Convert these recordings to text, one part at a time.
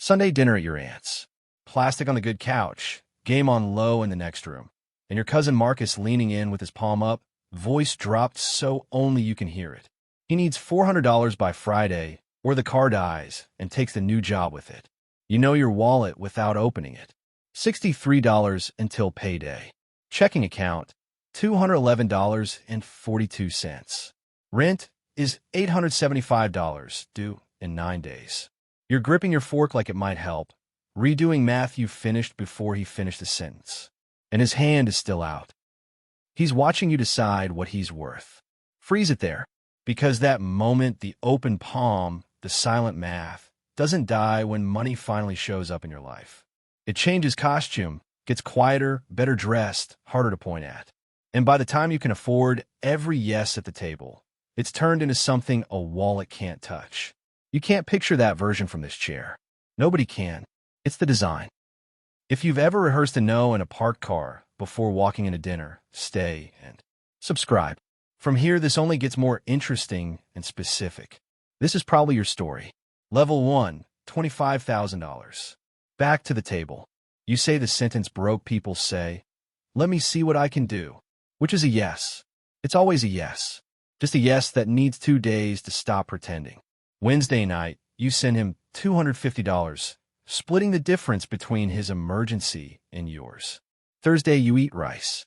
Sunday dinner at your aunt's. Plastic on the good couch, game on low in the next room, and your cousin Marcus leaning in with his palm up, voice dropped so only you can hear it. He needs $400 by Friday, or the car dies and takes the new job with it. You know your wallet without opening it. $63 until payday. Checking account, $211.42. Rent is $875 due in 9 days. You're gripping your fork like it might help, redoing math you finished before he finished the sentence. And his hand is still out. He's watching you decide what he's worth. Freeze it there, because that moment, the open palm, the silent math, doesn't die when money finally shows up in your life. It changes costume, gets quieter, better dressed, harder to point at. And by the time you can afford every yes at the table, it's turned into something a wallet can't touch. You can't picture that version from this chair. Nobody can. It's the design. If you've ever rehearsed a no in a parked car before walking into dinner, stay and subscribe. From here, this only gets more interesting and specific. This is probably your story. Level 1, $25,000. Back to the table. You say the sentence broke people say, "Let me see what I can do," which is a yes. It's always a yes. Just a yes that needs 2 days to stop pretending. Wednesday night, you send him $250, splitting the difference between his emergency and yours. Thursday, you eat rice.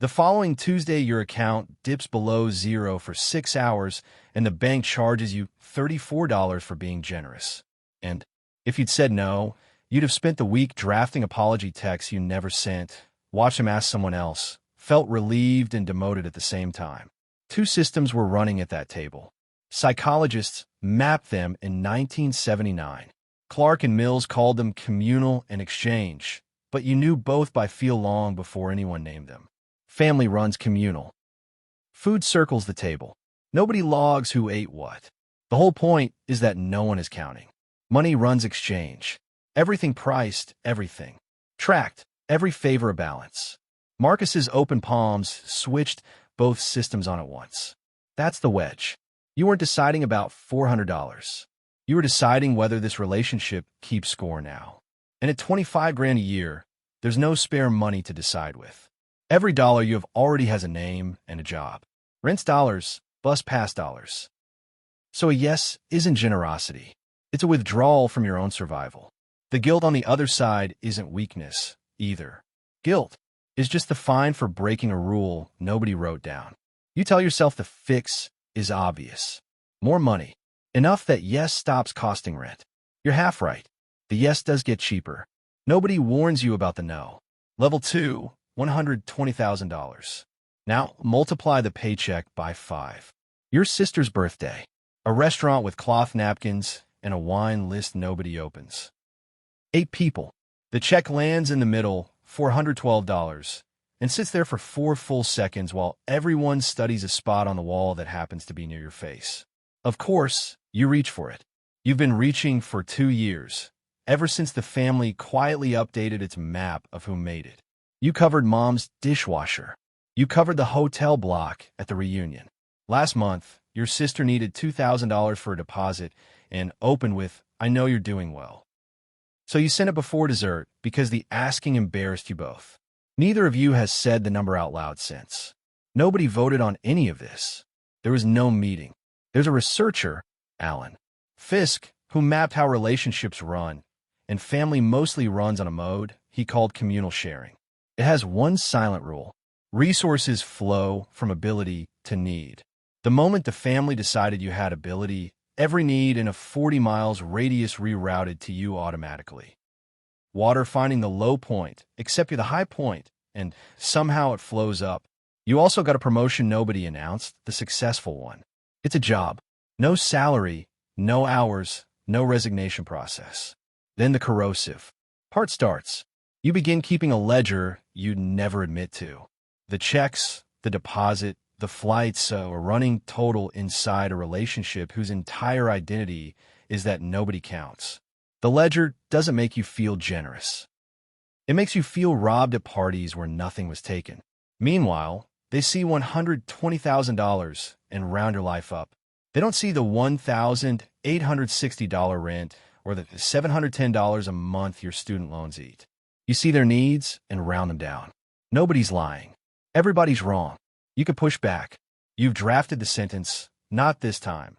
The following Tuesday, your account dips below zero for 6 hours, and the bank charges you $34 for being generous. And if you'd said no, you'd have spent the week drafting apology texts you never sent, watched him ask someone else, felt relieved and demoted at the same time. 2 systems were running at that table. Psychologists mapped them in 1979. Clark and Mills called them communal and exchange, but you knew both by feel long before anyone named them. Family runs communal. Food circles the table. Nobody logs who ate what. The whole point is that no one is counting. Money runs exchange. Everything priced, everything tracked, every favor a balance. Marcus's open palms switched both systems on at once. That's the wedge. You weren't deciding about $400. You were deciding whether this relationship keeps score now. And at 25 grand a year, there's no spare money to decide with. Every dollar you have already has a name and a job. Rent's dollars, bus pass dollars. So a yes isn't generosity. It's a withdrawal from your own survival. The guilt on the other side isn't weakness, either. Guilt is just the fine for breaking a rule nobody wrote down. You tell yourself the fix is obvious. More money. Enough that yes stops costing rent. You're half right. The yes does get cheaper. Nobody warns you about the no. Level 2, $120,000. Now multiply the paycheck by 5. Your sister's birthday. A restaurant with cloth napkins and a wine list nobody opens. 8 people. The check lands in the middle, $412, and sits there for 4 full seconds while everyone studies a spot on the wall that happens to be near your face. Of course, you reach for it. You've been reaching for 2 years, ever since the family quietly updated its map of who made it. You covered mom's dishwasher. You covered the hotel block at the reunion. Last month, your sister needed $2,000 for a deposit and opened with, "I know you're doing well." So you sent it before dessert because the asking embarrassed you both. Neither of you has said the number out loud since. Nobody voted on any of this. There was no meeting. There's a researcher, Alan Fiske, who mapped how relationships run, and family mostly runs on a mode he called communal sharing. It has one silent rule. Resources flow from ability to need. The moment the family decided you had ability, every need in a 40 miles radius rerouted to you automatically. Water finding the low point, except you're the high point, and somehow it flows up. You also got a promotion nobody announced, the successful one. It's a job. No salary, no hours, no resignation process. Then the corrosive part starts. You begin keeping a ledger you'd never admit to. The checks, the deposit, the flights, a running total inside a relationship whose entire identity is that nobody counts. The ledger doesn't make you feel generous. It makes you feel robbed at parties where nothing was taken. Meanwhile, they see $120,000 and round your life up. They don't see the $1,860 rent or the $710 a month your student loans eat. You see their needs and round them down. Nobody's lying. Everybody's wrong. You could push back. You've drafted the sentence, not this time,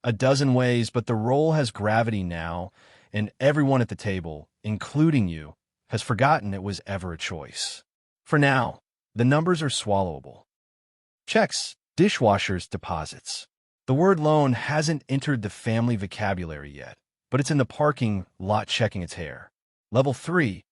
a dozen ways, but the role has gravity now, and everyone at the table, including you, has forgotten it was ever a choice. For now, the numbers are swallowable. Checks, dishwashers, deposits. The word loan hasn't entered the family vocabulary yet, but it's in the parking lot checking its hair. Level 3,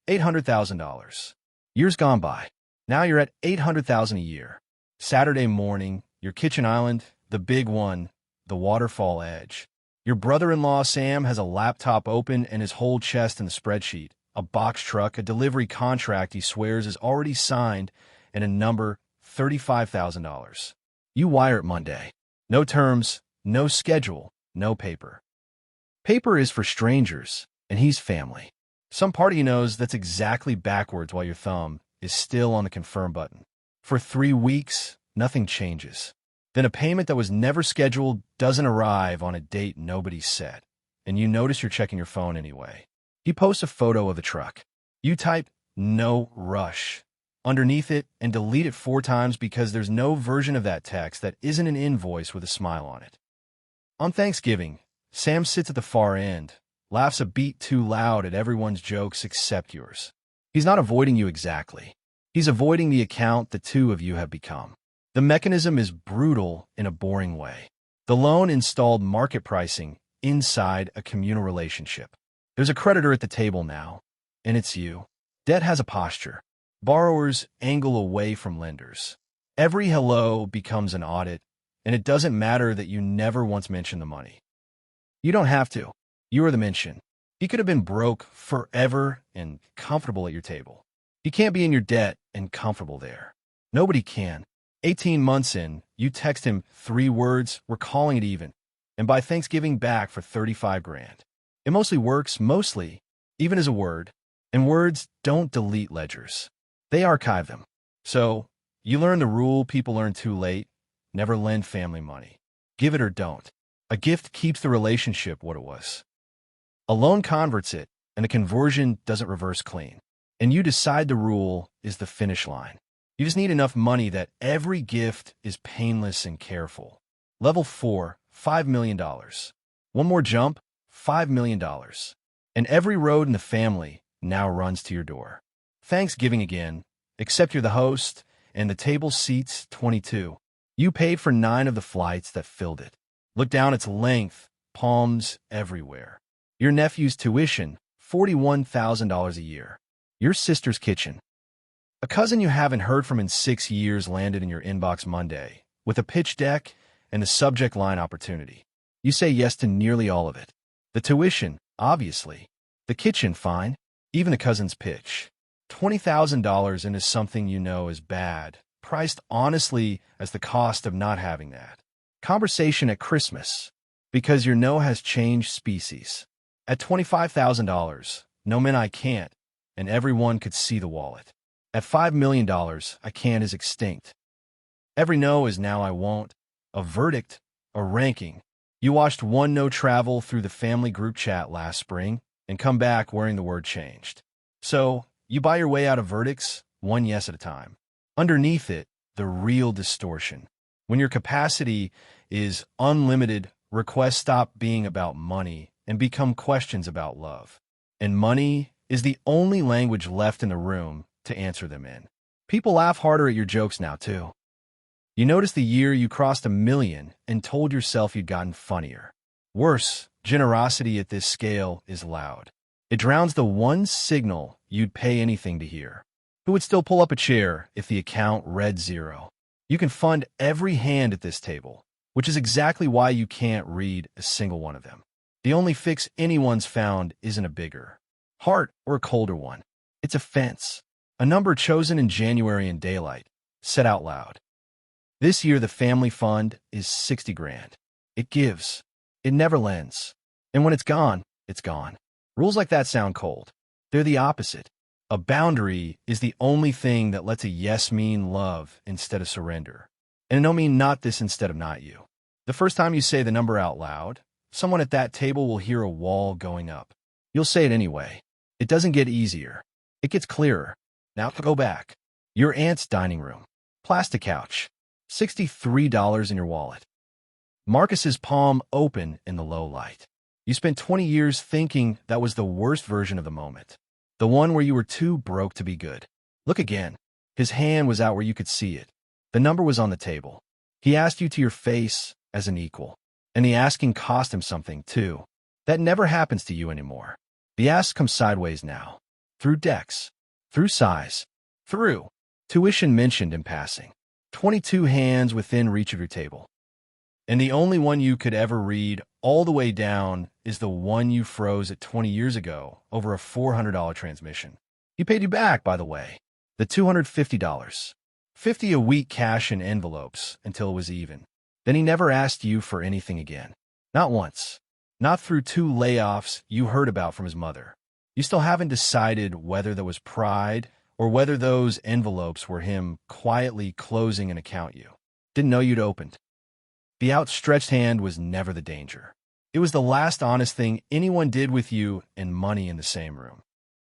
$800,000. Years gone by. Now you're at $800,000 a year. Saturday morning, your kitchen island, the big one, the waterfall edge. Your brother-in-law, Sam, has a laptop open and his whole chest in the spreadsheet, a box truck, a delivery contract he swears is already signed, and a number, $35,000. You wire it Monday. No terms, no schedule, no paper. Paper is for strangers, and he's family. Some part of you knows that's exactly backwards while your thumb is still on the confirm button. For 3 weeks, nothing changes. Then a payment that was never scheduled doesn't arrive on a date nobody set, and you notice you're checking your phone anyway. He posts a photo of the truck. You type, "No rush," underneath it and delete it 4 times because there's no version of that text that isn't an invoice with a smile on it. On Thanksgiving, Sam sits at the far end, laughs a beat too loud at everyone's jokes except yours. He's not avoiding you exactly. He's avoiding the account the two of you have become. The mechanism is brutal in a boring way. The loan installed market pricing inside a communal relationship. There's a creditor at the table now, and it's you. Debt has a posture. Borrowers angle away from lenders. Every hello becomes an audit, and it doesn't matter that you never once mentioned the money. You don't have to. You are the mention. He could have been broke forever and comfortable at your table. You can't be in your debt and comfortable there. Nobody can. 18 months in, you text him 3 words, we're calling it even, and by Thanksgiving back for 35 grand. It mostly works, even as a word, and words don't delete ledgers. They archive them. So, you learn the rule people learn too late: never lend family money. Give it or don't. A gift keeps the relationship what it was. A loan converts it, and the conversion doesn't reverse clean. And you decide the rule is the finish line. You just need enough money that every gift is painless and careful. Level 4, $5 million. One more jump, $5 million. And every road in the family now runs to your door. Thanksgiving again, except you're the host, and the table seats 22. You paid for 9 of the flights that filled it. Look down its length, palms everywhere. Your nephew's tuition, $41,000 a year. Your sister's kitchen. A cousin you haven't heard from in 6 years landed in your inbox Monday, with a pitch deck and the subject line opportunity. You say yes to nearly all of it. The tuition, obviously. The kitchen, fine. Even the cousin's pitch. $20,000 into something you know is bad, priced honestly as the cost of not having that. Conversation at Christmas, because your no has changed species. At $25,000, no man I can't, and everyone could see the wallet. At $5 million, I can't is extinct. Every no is now I won't, a verdict, a ranking. You watched one no travel through the family group chat last spring and come back wearing the word changed. So, you buy your way out of verdicts, one yes at a time. Underneath it, the real distortion. When your capacity is unlimited, requests stop being about money and become questions about love. And money is the only language left in the room to answer them in. People laugh harder at your jokes now, too. You notice the year you crossed 1 million and told yourself you'd gotten funnier. Worse, generosity at this scale is loud. It drowns the one signal you'd pay anything to hear. Who would still pull up a chair if the account read 0? You can fund every hand at this table, which is exactly why you can't read a single one of them. The only fix anyone's found isn't a bigger heart or a colder one. It's a fence. A number chosen in January in daylight, said out loud. This year the family fund is 60 grand. It gives. It never lends. And when it's gone, it's gone. Rules like that sound cold. They're the opposite. A boundary is the only thing that lets a yes mean love instead of surrender. And a no mean not this instead of not you. The first time you say the number out loud, Someone at that table will hear a wall going up. You'll say it anyway. It doesn't get easier. It gets clearer. Now go back. Your aunt's dining room. Plastic couch. $63 in your wallet. Marcus's palm open in the low light. You spent 20 years thinking that was the worst version of the moment. The one where you were too broke to be good. Look again. His hand was out where you could see it. The number was on the table. He asked you to your face as an equal. And the asking cost him something, too. That never happens to you anymore. The ask comes sideways now. Through decks. Through size. Through tuition mentioned in passing. 22 hands within reach of your table. And the only one you could ever read all the way down is the one you froze at 20 years ago over a $400 transmission. He paid you back, by the way. The $250. $50 a week cash in envelopes until it was even. Then he never asked you for anything again. Not once. Not through 2 layoffs you heard about from his mother. You still haven't decided whether that was pride or whether those envelopes were him quietly closing an account you didn't know you'd opened. The outstretched hand was never the danger. It was the last honest thing anyone did with you and money in the same room.